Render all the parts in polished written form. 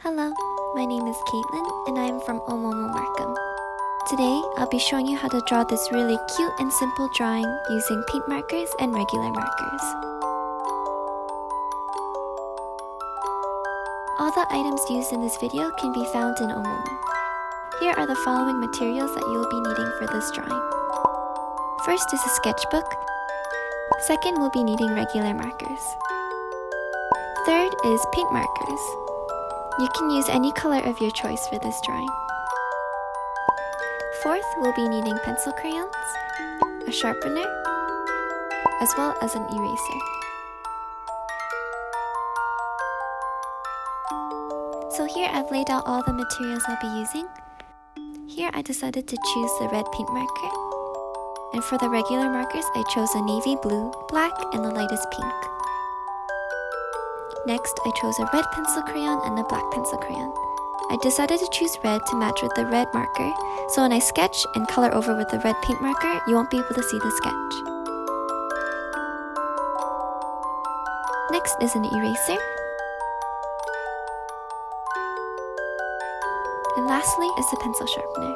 Hello, my name is Caitlin and I am from Oomomo Markham. Today, I'll be showing you how to draw this really cute and simple drawing using paint markers and regular markers. All the items used in this video can be found in Oomomo. Here are the following materials that you will be needing for this drawing. First is a sketchbook. Second, we'll be needing regular markers. Third is paint markers. You can use any color of your choice for this drawing. Fourth, we'll be needing pencil crayons, a sharpener, as well as an eraser. So here I've laid out all the materials I'll be using. Here I decided to choose the red paint marker. And for the regular markers, I chose a navy blue, black, and the lightest pink. Next, I chose a red pencil crayon and a black pencil crayon. I decided to choose red to match with the red marker, so when I sketch and color over with the red paint marker, you won't be able to see the sketch. Next is an eraser. And lastly is a pencil sharpener.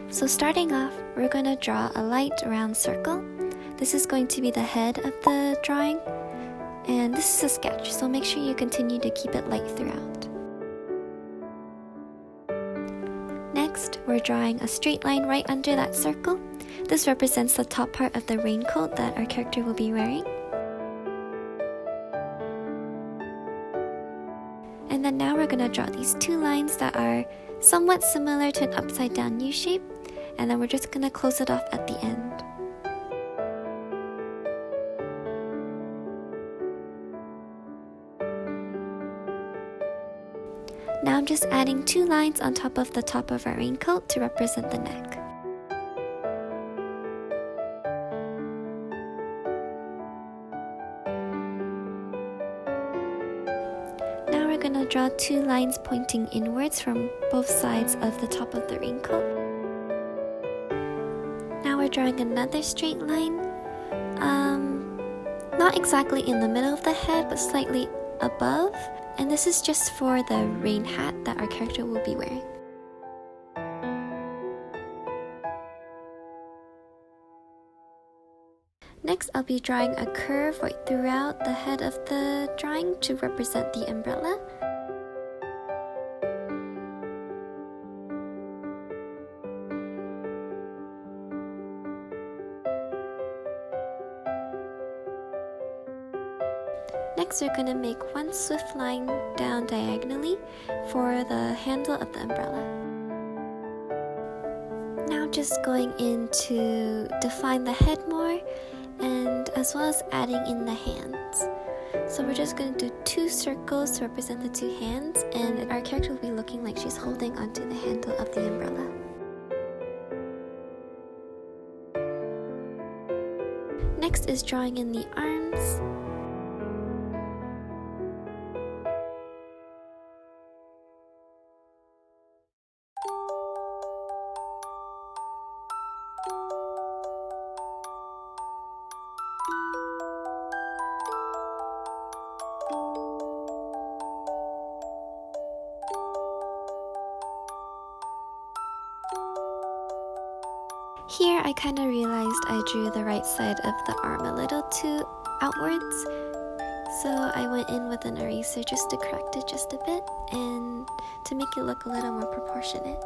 So starting off, we're going to draw a light round circle. This is going to be the head of the drawing. And this is a sketch, so make sure you continue to keep it light throughout. Next, we're drawing a straight line right under that circle. This represents the top part of the raincoat that our character will be wearing. And then now we're going to draw these two lines that are somewhat similar to an upside down U shape. And then we're just going to close it off at the end. Now I'm just adding two lines on top of the top of our raincoat to represent the neck. Now we're going to draw two lines pointing inwards from both sides of the top of the raincoat. Now we're drawing another straight line, not exactly in the middle of the head, but slightly above. And this is just for the rain hat that our character will be wearing. Next, I'll be drawing a curve right throughout the head of the drawing to represent the umbrella. Next, we're going to make one swift line down diagonally for the handle of the umbrella. Now just going in to define the head more, and as well as adding in the hands. So we're just going to do two circles to represent the two hands, and our character will be looking like she's holding onto the handle of the umbrella. Next is drawing in the arms. Here, I kind of realized I drew the right side of the arm a little too outwards, so I went in with an eraser just to correct it just a bit and to make it look a little more proportionate.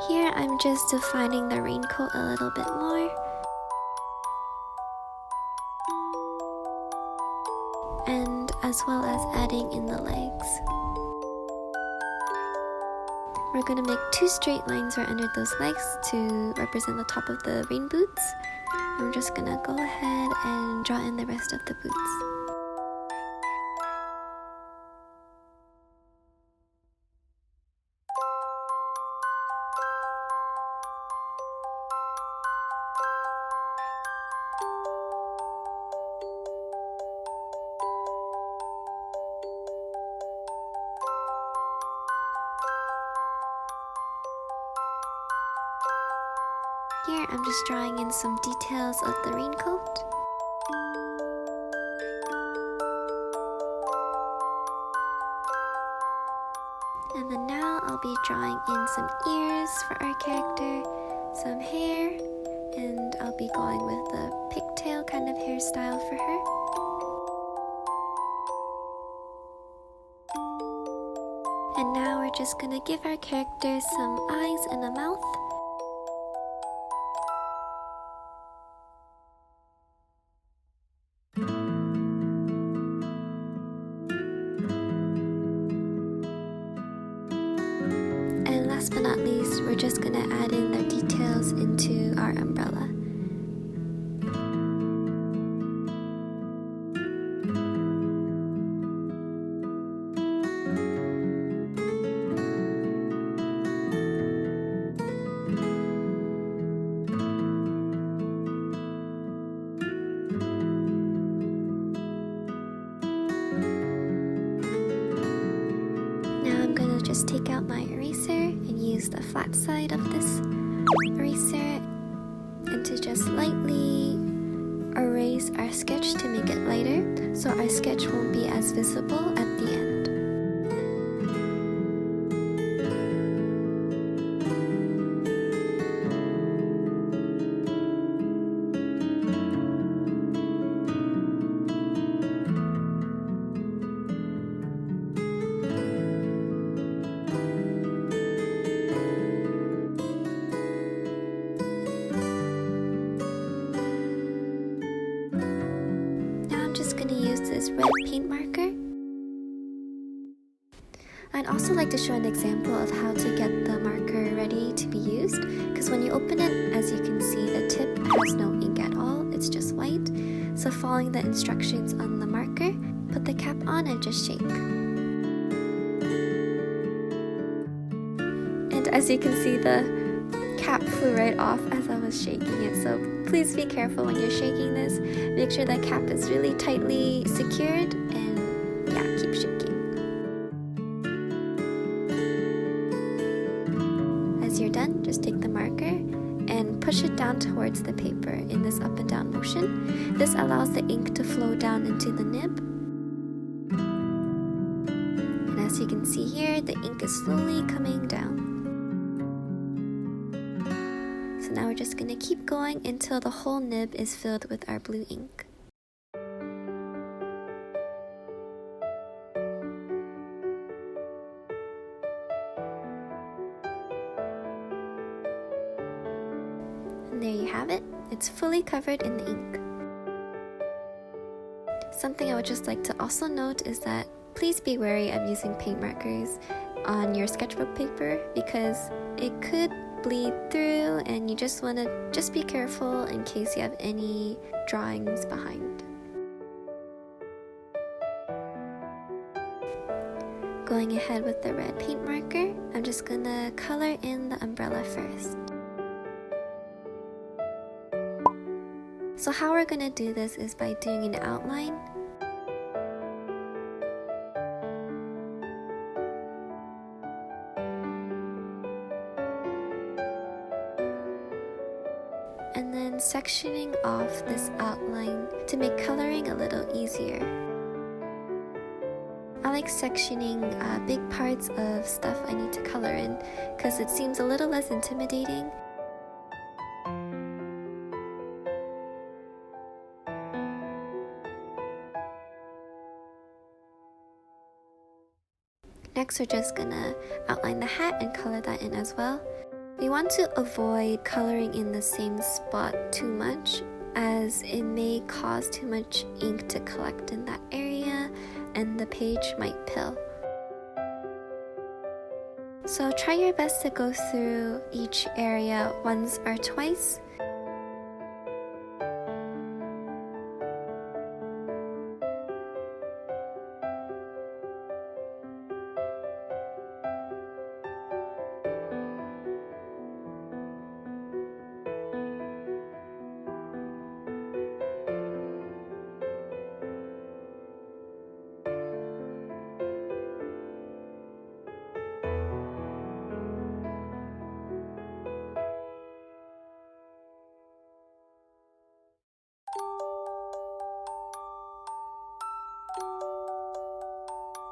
Here I'm just defining the raincoat a little bit more. And as well as adding in the legs. We're going to make two straight lines right under those legs to represent the top of the rain boots. I'm just going to go ahead and draw in the rest of the boots. Here I'm just drawing in some details of the raincoat. And then now I'll be drawing in some ears for our character, some hair, and I'll be going with the pigtail kind of hairstyle for her. And now we're just gonna give our character some eyes and a mouth. And last but not least, we're just gonna add in the details into our umbrella. Just take out my eraser and use the flat side of this eraser and to just lightly erase our sketch to make it lighter so our sketch won't be as visible at the end. This red paint marker. I'd also like to show an example of how to get the marker ready to be used, because when you open it, as you can see, the tip has no ink at all, it's just white. So following the instructions on the marker, put the cap on and just shake. And as you can see, the cap flew right off as I was shaking it, so please be careful when you're shaking this. Make sure the cap is really tightly secured and yeah, keep shaking. As you're done, just take the marker and push it down towards the paper in this up and down motion. This allows the ink to flow down into the nib. And as you can see here, the ink is slowly coming down. So now we're just going to keep going until the whole nib is filled with our blue ink. And there you have it. It's fully covered in the ink. Something I would just like to also note is that please be wary of using paint markers on your sketchbook paper because it could bleed through and you just want to be careful in case you have any drawings behind. Going ahead with the red paint marker, I'm just gonna color in the umbrella first. So how we're gonna do this is by doing an outline. And then sectioning off this outline to make coloring a little easier. I like sectioning big parts of stuff I need to color in because it seems a little less intimidating. Next, we're just gonna outline the hat and color that in as well. We want to avoid coloring in the same spot too much as it may cause too much ink to collect in that area and the page might pill. So try your best to go through each area once or twice.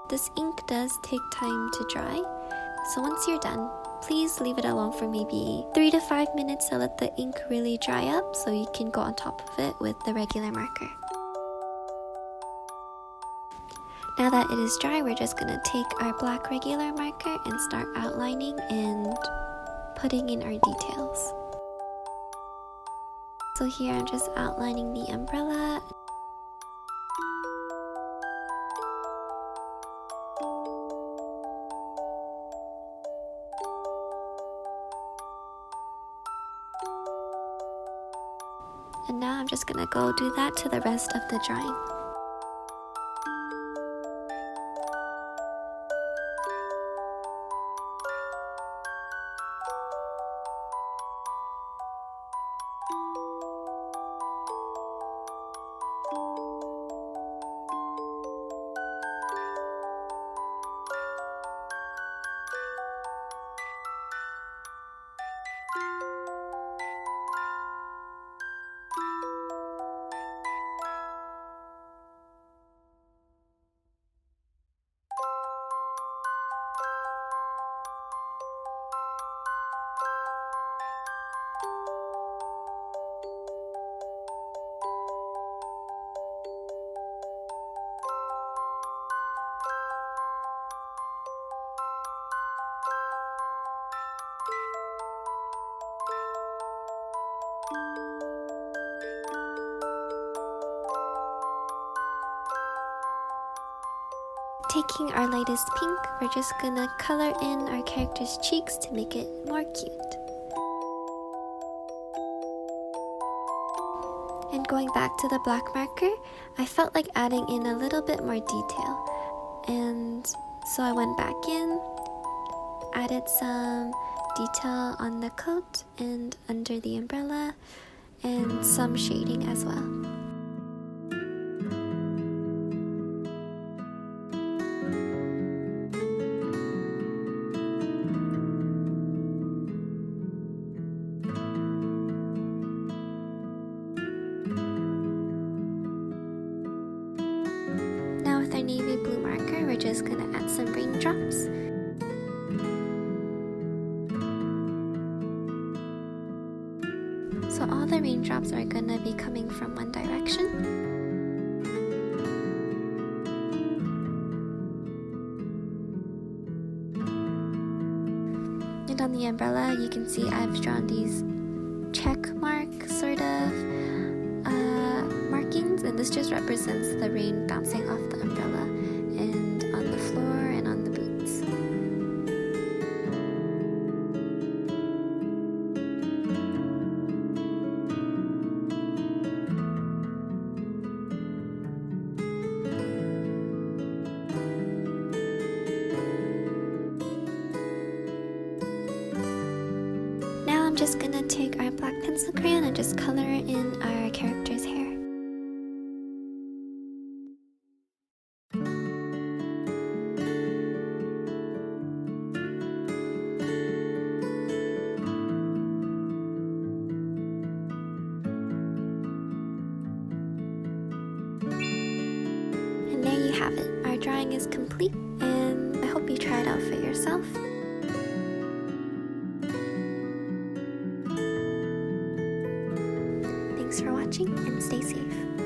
This ink does take time to dry, so once you're done, please leave it alone for maybe 3 to 5 minutes to let the ink really dry up so you can go on top of it with the regular marker. Now that it is dry, we're just going to take our black regular marker and start outlining and putting in our details. So here I'm just outlining the umbrella. And now I'm just gonna go do that to the rest of the drawing. Taking our lightest pink, we're just gonna color in our character's cheeks to make it more cute. And going back to the black marker, I felt like adding in a little bit more detail. And so I went back in, added some detail on the coat and under the umbrella, and some shading as well. Now with our navy blue marker, we're just gonna add some raindrops. So all the raindrops are gonna be coming from one direction. And on the umbrella, you can see I've drawn these check mark sort of markings, and this just represents the rain bouncing off the umbrella and on the floor and on the boots. Now I'm just gonna take our black pencil crayon and just color in our character's hair. And there you have it. Our drawing is complete, and I hope you try it out for yourself. Thanks for watching, and stay safe.